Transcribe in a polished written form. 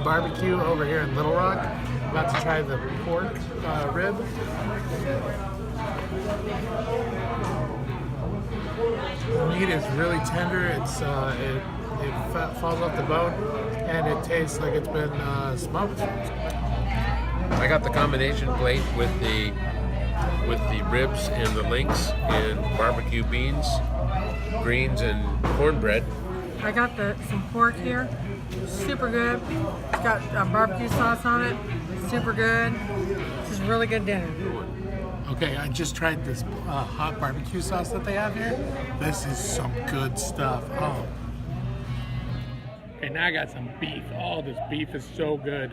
BBQ over here in Little Rock. About to try the pork rib. The meat is really tender. It falls off the bone, and it tastes like it's been smoked. I got the combination plate with the ribs and the links and barbecue beans, greens, and cornbread. I got some pork here, super good. It's got barbecue sauce on it, super good. This is really good dinner. Okay, I just tried this hot barbecue sauce that they have here. This is some good stuff. Oh. Okay, now I got some beef. Oh, this beef is so good.